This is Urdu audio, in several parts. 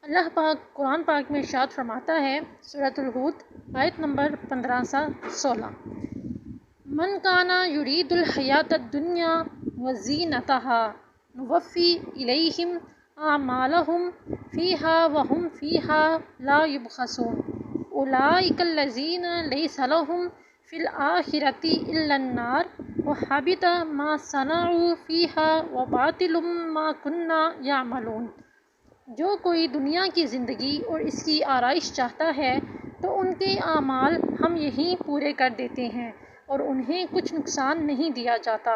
اللہ پاک قرآن پاک میں ارشاد فرماتا ہے، سورۃ الہود آیت نمبر 15 سے 16، من کانا یرید الحیات الدنیا وزینتہا نوفی الیہم اعمالہم فیہا وہم فیہا لا یبخسون اولئک الذین لیس لہم فی الآخرۃ الا النار وحبط ما صنعوا فیہا وباطل ما کنوا یعملون۔ جو کوئی دنیا کی زندگی اور اس کی آرائش چاہتا ہے تو ان کے اعمال ہم یہیں پورے کر دیتے ہیں اور انہیں کچھ نقصان نہیں دیا جاتا۔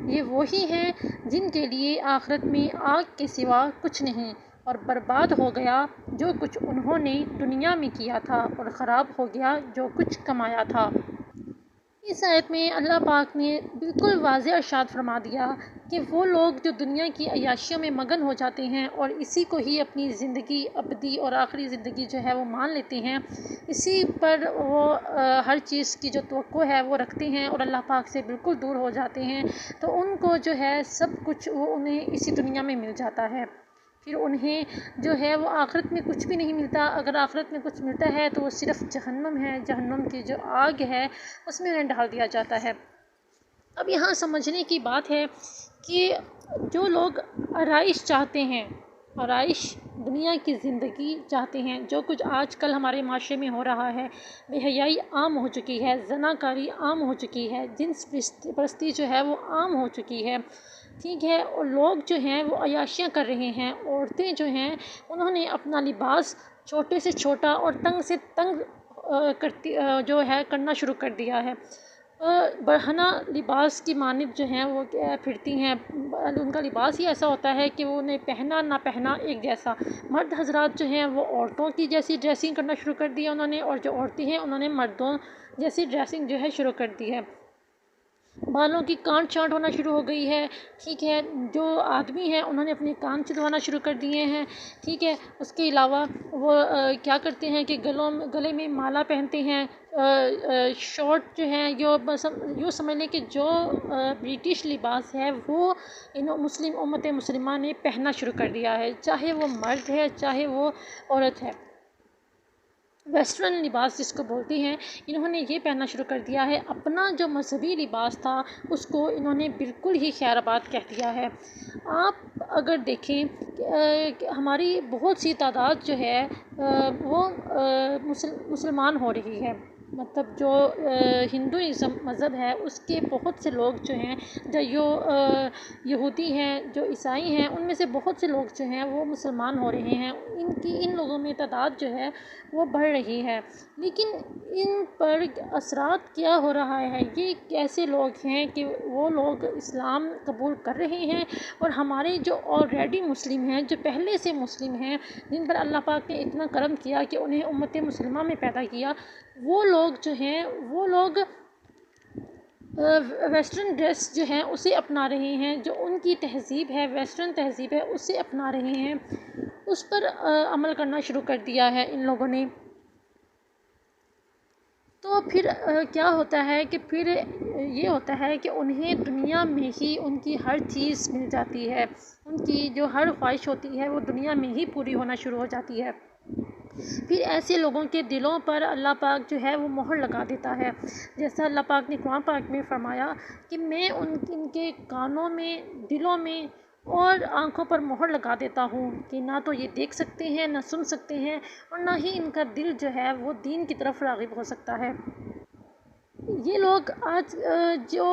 یہ وہی ہیں جن کے لیے آخرت میں آگ کے سوا کچھ نہیں، اور برباد ہو گیا جو کچھ انہوں نے دنیا میں کیا تھا، اور خراب ہو گیا جو کچھ کمایا تھا۔ اس آیت میں اللہ پاک نے بالکل واضح ارشاد فرما دیا کہ وہ لوگ جو دنیا کی عیاشیوں میں مگن ہو جاتے ہیں اور اسی کو ہی اپنی زندگی ابدی اور آخری زندگی جو ہے وہ مان لیتے ہیں، اسی پر وہ ہر چیز کی جو توقع ہے وہ رکھتے ہیں اور اللہ پاک سے بالکل دور ہو جاتے ہیں، تو ان کو جو ہے سب کچھ وہ انہیں اسی دنیا میں مل جاتا ہے۔ پھر انہیں جو ہے وہ آخرت میں کچھ بھی نہیں ملتا۔ اگر آخرت میں کچھ ملتا ہے تو وہ صرف جہنم ہے، جہنم کی جو آگ ہے اس میں انہیں ڈال دیا جاتا ہے۔ اب یہاں سمجھنے کی بات ہے کہ جو لوگ آرائش چاہتے ہیں، آرائش دنیا کی زندگی چاہتے ہیں، جو کچھ آج کل ہمارے معاشرے میں ہو رہا ہے، بے حیائی عام ہو چکی ہے، زناکاری عام ہو چکی ہے، جنس پرستی جو ہے وہ عام ہو چکی ہے، ٹھیک ہے، اور لوگ جو ہیں وہ عیاشیاں کر رہے ہیں۔ عورتیں جو ہیں انہوں نے اپنا لباس چھوٹے سے چھوٹا اور تنگ سے تنگ جو ہے کرنا شروع کر دیا ہے۔ برہنہ لباس کی مانند جو ہیں وہ پھرتی ہیں، ان کا لباس ہی ایسا ہوتا ہے کہ وہ انہیں پہنا نہ پہنا ایک جیسا۔ مرد حضرات جو ہیں وہ عورتوں کی جیسی ڈریسنگ کرنا شروع کر دی ہے انہوں نے، اور جو عورتیں ہیں انہوں نے مردوں جیسی ڈریسنگ جو ہے شروع کر دی ہے۔ بالوں کی کانٹ چھانٹ ہونا شروع ہو گئی ہے، ٹھیک ہے، جو آدمی ہیں انہوں نے اپنے کان چھدوانا شروع کر دیے ہیں، ٹھیک ہے۔ اس کے علاوہ وہ کیا کرتے ہیں کہ گلے میں مالا پہنتے ہیں، شارٹ جو ہیں، یوں سمجھ لیں کہ جو برٹش لباس ہے وہ مسلم امت مسلمہ نے پہننا شروع کر دیا ہے، چاہے وہ مرد ہے چاہے وہ عورت ہے۔ ویسٹرن لباس جس کو بولتے ہیں، انہوں نے یہ پہننا شروع کر دیا ہے۔ اپنا جو مذہبی لباس تھا اس کو انہوں نے بالکل ہی خیر آباد کہہ دیا ہے۔ آپ اگر دیکھیں ہماری بہت سی تعداد جو ہے وہ مسلمان ہو رہی ہے، مطلب جو ہندوازم مذہب ہے اس کے بہت سے لوگ جو ہیں، جو یہودی ہیں، جو عیسائی ہیں، ان میں سے بہت سے لوگ جو ہیں وہ مسلمان ہو رہے ہیں۔ ان لوگوں میں تعداد جو ہے وہ بڑھ رہی ہے، لیکن ان پر اثرات کیا ہو رہا ہے؟ یہ کیسے لوگ ہیں کہ وہ لوگ اسلام قبول کر رہے ہیں، اور ہمارے جو آلریڈی مسلم ہیں، جو پہلے سے مسلم ہیں، جن پر اللہ پاک نے اتنا کرم کیا کہ انہیں امت مسلمہ میں پیدا کیا، وہ لوگ جو ہیں وہ لوگ ویسٹرن ڈریس جو ہیں اسے اپنا رہے ہیں، جو ان کی تہذیب ہے، ویسٹرن تہذیب ہے، اسے اپنا رہے ہیں، اس پر عمل کرنا شروع کر دیا ہے ان لوگوں نے۔ تو پھر کیا ہوتا ہے کہ پھر یہ ہوتا ہے کہ انہیں دنیا میں ہی ان کی ہر چیز مل جاتی ہے، ان کی جو ہر خواہش ہوتی ہے وہ دنیا میں ہی پوری ہونا شروع ہو جاتی ہے۔ پھر ایسے لوگوں کے دلوں پر اللہ پاک جو ہے وہ مہر لگا دیتا ہے، جیسا اللہ پاک نے قرآن پاک میں فرمایا کہ میں ان کے کانوں میں، دلوں میں اور آنکھوں پر مہر لگا دیتا ہوں کہ نہ تو یہ دیکھ سکتے ہیں، نہ سن سکتے ہیں، اور نہ ہی ان کا دل جو ہے وہ دین کی طرف راغب ہو سکتا ہے۔ یہ لوگ آج جو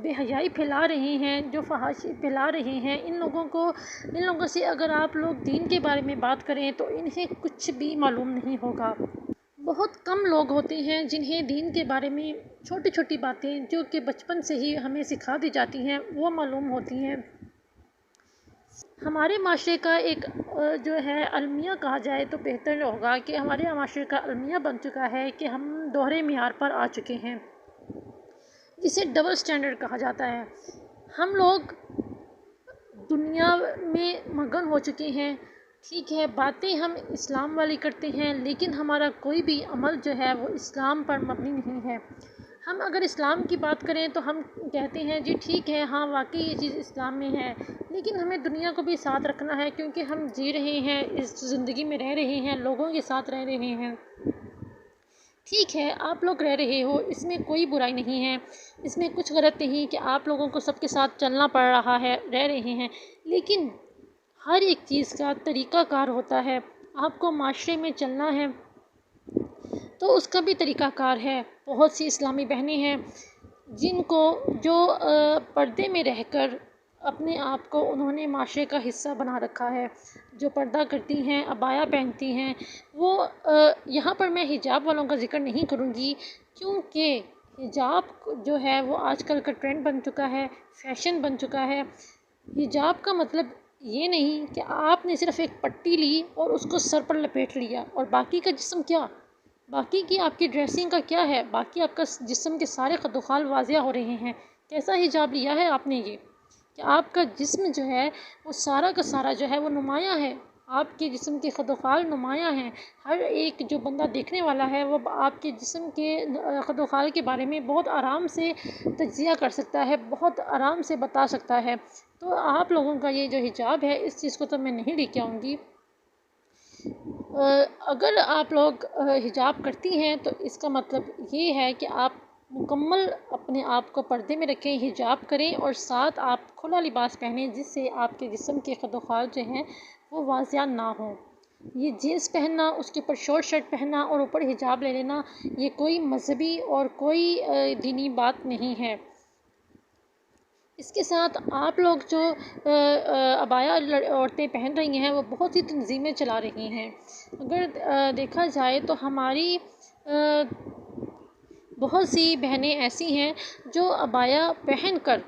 بے حیائی پھیلا رہے ہیں، جو فحاشی پھیلا رہے ہیں، ان لوگوں سے اگر آپ لوگ دین کے بارے میں بات کریں تو انہیں کچھ بھی معلوم نہیں ہوگا۔ بہت کم لوگ ہوتے ہیں جنہیں دین کے بارے میں چھوٹی چھوٹی باتیں جو کہ بچپن سے ہی ہمیں سکھا دی جاتی ہیں وہ معلوم ہوتی ہیں۔ ہمارے معاشرے کا ایک جو ہے المیہ کہا جائے تو بہتر ہوگا کہ ہمارے معاشرے کا المیہ بن چکا ہے کہ ہم دوہرے معیار پر آ چکے ہیں، جسے ڈبل سٹینڈرڈ کہا جاتا ہے۔ ہم لوگ دنیا میں مگن ہو چکے ہیں، ٹھیک ہے، باتیں ہم اسلام والی کرتے ہیں لیکن ہمارا کوئی بھی عمل جو ہے وہ اسلام پر مبنی نہیں ہے۔ ہم اگر اسلام کی بات کریں تو ہم کہتے ہیں جی ٹھیک ہے، ہاں واقعی یہ چیز اسلام میں ہے، لیکن ہمیں دنیا کو بھی ساتھ رکھنا ہے، کیونکہ ہم جی رہے ہیں، اس زندگی میں رہ رہے ہیں، لوگوں کے ساتھ رہ رہے ہیں۔ ٹھیک ہے، آپ لوگ رہ رہے ہو، اس میں کوئی برائی نہیں ہے، اس میں کچھ غلط نہیں کہ آپ لوگوں کو سب کے ساتھ چلنا پڑ رہا ہے، رہ رہے ہیں، لیکن ہر ایک چیز کا طریقہ کار ہوتا ہے۔ آپ کو معاشرے میں چلنا ہے تو اس کا بھی طریقہ کار ہے۔ بہت سی اسلامی بہنیں ہیں جن کو جو پردے میں رہ کر اپنے آپ کو انہوں نے معاشرے کا حصہ بنا رکھا ہے، جو پردہ کرتی ہیں، عبایا پہنتی ہیں، وہ یہاں پر میں حجاب والوں کا ذکر نہیں کروں گی، کیونکہ حجاب جو ہے وہ آج کل کا ٹرینڈ بن چکا ہے، فیشن بن چکا ہے۔ حجاب کا مطلب یہ نہیں کہ آپ نے صرف ایک پٹی لی اور اس کو سر پر لپیٹ لیا اور باقی کا جسم کیا، باقی کی آپ کی ڈریسنگ کا کیا ہے، باقی آپ کا جسم کے سارے خد و خال واضح ہو رہے ہیں۔ کیسا حجاب لیا ہے آپ نے یہ کہ آپ کا جسم جو ہے وہ سارا کا سارا جو ہے وہ نمایاں ہے، آپ کے جسم کے خد و خال نمایاں ہیں۔ ہر ایک جو بندہ دیکھنے والا ہے وہ آپ کے جسم کے خد و خال کے بارے میں بہت آرام سے تجزیہ کر سکتا ہے، بہت آرام سے بتا سکتا ہے۔ تو آپ لوگوں کا یہ جو حجاب ہے اس چیز کو تو میں نہیں لے کے آؤں گی۔ اگر آپ لوگ حجاب کرتی ہیں تو اس کا مطلب یہ ہے کہ آپ مکمل اپنے آپ کو پردے میں رکھیں، حجاب کریں اور ساتھ آپ کھلا لباس پہنیں جس سے آپ کے جسم کے خد و خال جو ہیں وہ واضح نہ ہوں۔ یہ جینس پہننا، اس کے اوپر شارٹ شرٹ پہننا اور اوپر حجاب لے لینا، یہ کوئی مذہبی اور کوئی دینی بات نہیں ہے۔ اس کے ساتھ آپ لوگ جو عبایا عورتیں پہن رہی ہیں وہ بہت سی تنظیمیں چلا رہی ہیں۔ اگر دیکھا جائے تو ہماری بہت سی بہنیں ایسی ہیں جو عبایا پہن کر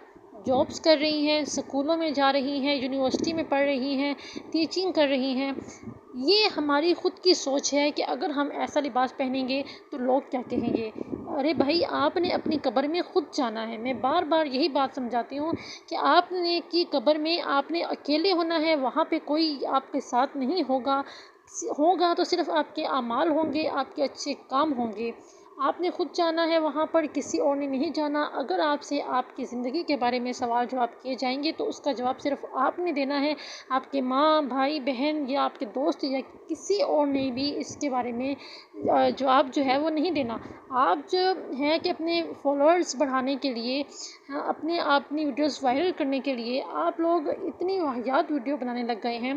جابس کر رہی ہیں، سکولوں میں جا رہی ہیں، یونیورسٹی میں پڑھ رہی ہیں، ٹیچنگ کر رہی ہیں۔ یہ ہماری خود کی سوچ ہے کہ اگر ہم ایسا لباس پہنیں گے تو لوگ کیا کہیں گے۔ ارے بھائی، آپ نے اپنی قبر میں خود جانا ہے۔ میں بار بار یہی بات سمجھاتی ہوں کہ آپ نے کی قبر میں آپ نے اکیلے ہونا ہے، وہاں پہ کوئی آپ کے ساتھ نہیں ہوگا تو صرف آپ کے اعمال ہوں گے، آپ کے اچھے کام ہوں گے۔ آپ نے خود جانا ہے وہاں پر، کسی اور نے نہیں جانا۔ اگر آپ سے آپ کی زندگی کے بارے میں سوال جواب کیے جائیں گے تو اس کا جواب صرف آپ نے دینا ہے، آپ کے ماں، بھائی، بہن یا آپ کے دوست یا کسی اور نے بھی اس کے بارے میں جواب جو ہے وہ نہیں دینا۔ آپ جو ہے کہ اپنے فالوورز بڑھانے کے لیے، اپنی ویڈیوز وائرل کرنے کے لیے آپ لوگ اتنی واہیات ویڈیو بنانے لگ گئے ہیں،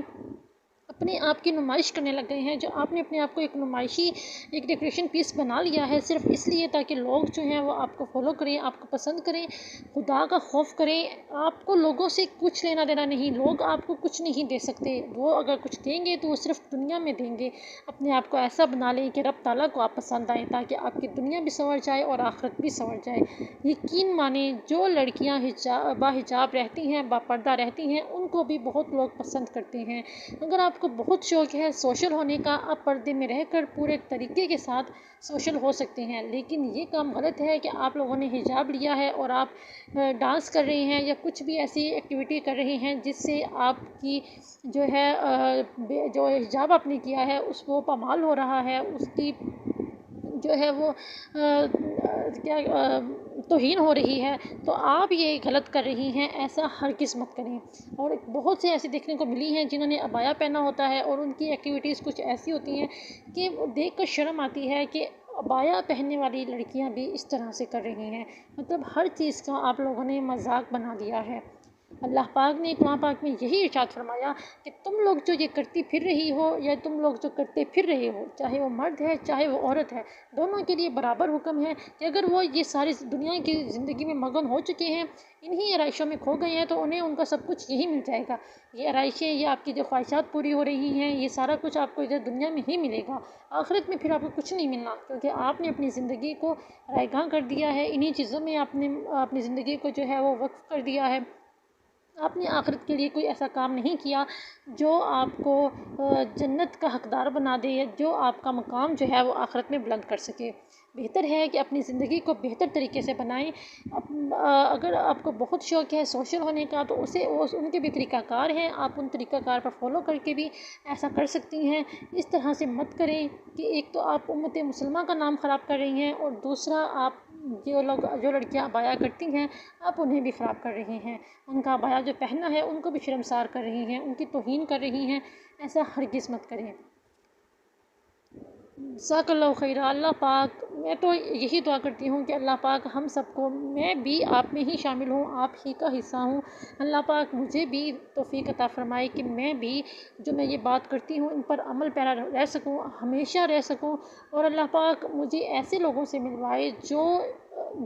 اپنے آپ کی نمائش کرنے لگ گئے ہیں، جو آپ نے اپنے آپ کو ایک نمائشی ایک ڈیکوریشن پیس بنا لیا ہے صرف اس لیے تاکہ لوگ جو ہیں وہ آپ کو فالو کریں، آپ کو پسند کریں۔ خدا کا خوف کریں، آپ کو لوگوں سے کچھ لینا دینا نہیں، لوگ آپ کو کچھ نہیں دے سکتے۔ وہ اگر کچھ دیں گے تو وہ صرف دنیا میں دیں گے۔ اپنے آپ کو ایسا بنا لیں کہ رب تعالیٰ کو آپ پسند آئیں تاکہ آپ کی دنیا بھی سنور جائے اور آخرت بھی سنور جائے۔ یقین مانیں، جو لڑکیاں باحجاب رہتی ہیں، با پردہ رہتی ہیں، ان کو بھی بہت لوگ پسند کرتے ہیں۔ اگر آپ کو بہت شوق ہے سوشل ہونے کا، آپ پردے میں رہ کر پورے طریقے کے ساتھ سوشل ہو سکتے ہیں، لیکن یہ کام غلط ہے کہ آپ لوگوں نے حجاب لیا ہے اور آپ ڈانس کر رہے ہیں یا کچھ بھی ایسی ایکٹیویٹی کر رہے ہیں جس سے آپ کی جو ہے جو حجاب آپ نے کیا ہے اس کو پامال ہو رہا ہے، اس کی جو ہے وہ کیا توہین ہو رہی ہے، تو آپ یہ غلط کر رہی ہیں، ایسا ہرگز مت کریں۔ اور بہت سے ایسے دیکھنے کو ملی ہیں جنہوں نے عبایا پہنا ہوتا ہے اور ان کی ایکٹیویٹیز کچھ ایسی ہوتی ہیں کہ دیکھ کر شرم آتی ہے کہ عبایا پہننے والی لڑکیاں بھی اس طرح سے کر رہی ہیں۔ مطلب ہر چیز کا آپ لوگوں نے مذاق بنا دیا ہے۔ اللہ پاک نے کلام پاک میں یہی ارشاد فرمایا کہ تم لوگ جو یہ کرتی پھر رہی ہو یا تم لوگ جو کرتے پھر رہے ہو، چاہے وہ مرد ہے چاہے وہ عورت ہے، دونوں کے لیے برابر حکم ہے کہ اگر وہ یہ ساری دنیا کی زندگی میں مگن ہو چکے ہیں، انہی آرائشوں میں کھو گئے ہیں، تو انہیں ان کا سب کچھ یہی مل جائے گا۔ یہ آرائشیں، یہ آپ کی جو خواہشات پوری ہو رہی ہیں، یہ سارا کچھ آپ کو ادھر دنیا میں ہی ملے گا، آخرت میں پھر آپ کو کچھ نہیں ملنا، کیونکہ آپ نے اپنی زندگی کو رائے گاں کر دیا ہے، انہی چیزوں میں آپ نے اپنی زندگی کو جو ہے وہ وقف کر دیا ہے۔ آپ نے آخرت کے لیے کوئی ایسا کام نہیں کیا جو آپ کو جنت کا حقدار بنا دے یا جو آپ کا مقام جو ہے وہ آخرت میں بلند کر سکے۔ بہتر ہے کہ اپنی زندگی کو بہتر طریقے سے بنائیں۔ اگر آپ کو بہت شوق ہے سوشل ہونے کا تو ان کے بھی طریقہ کار ہیں، آپ ان طریقہ کار پر فالو کر کے بھی ایسا کر سکتی ہیں۔ اس طرح سے مت کریں کہ ایک تو آپ امت مسلمہ کا نام خراب کر رہی ہیں اور دوسرا آپ جو لڑکیاں عبایا کرتی ہیں آپ انہیں بھی خراب کر رہی ہیں، ان کا عبایا جو پہننا ہے ان کو بھی شرمسار کر رہی ہیں، ان کی توہین کر رہی ہیں۔ ایسا ہرگز مت کریں۔ جزاک اللہ خیر۔ اللہ پاک، میں تو یہی دعا کرتی ہوں کہ اللہ پاک ہم سب کو، میں بھی آپ میں ہی شامل ہوں، آپ ہی کا حصہ ہوں، اللہ پاک مجھے بھی توفیق عطا فرمائے کہ میں بھی جو میں یہ بات کرتی ہوں ان پر عمل پیرا رہ سکوں، ہمیشہ رہ سکوں، اور اللہ پاک مجھے ایسے لوگوں سے ملوائے جو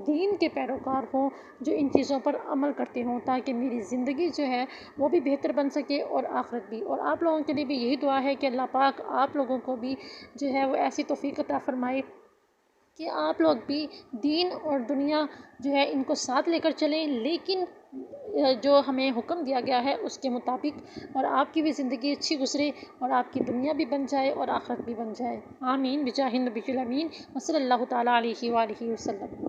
دین کے پیروکار ہوں، جو ان چیزوں پر عمل کرتے ہوں، تاکہ میری زندگی جو ہے وہ بھی بہتر بن سکے اور آخرت بھی۔ اور آپ لوگوں کے لیے بھی یہی دعا ہے کہ اللہ پاک آپ لوگوں کو بھی جو ہے وہ ایسی توفیق عطا فرمائے کہ آپ لوگ بھی دین اور دنیا جو ہے ان کو ساتھ لے کر چلیں، لیکن جو ہمیں حکم دیا گیا ہے اس کے مطابق، اور آپ کی بھی زندگی اچھی گزرے اور آپ کی دنیا بھی بن جائے اور آخرت بھی بن جائے۔ آمین بجاہ النبی الامین وصلی اللہ تعالیٰ علیہ وآلہ وسلم۔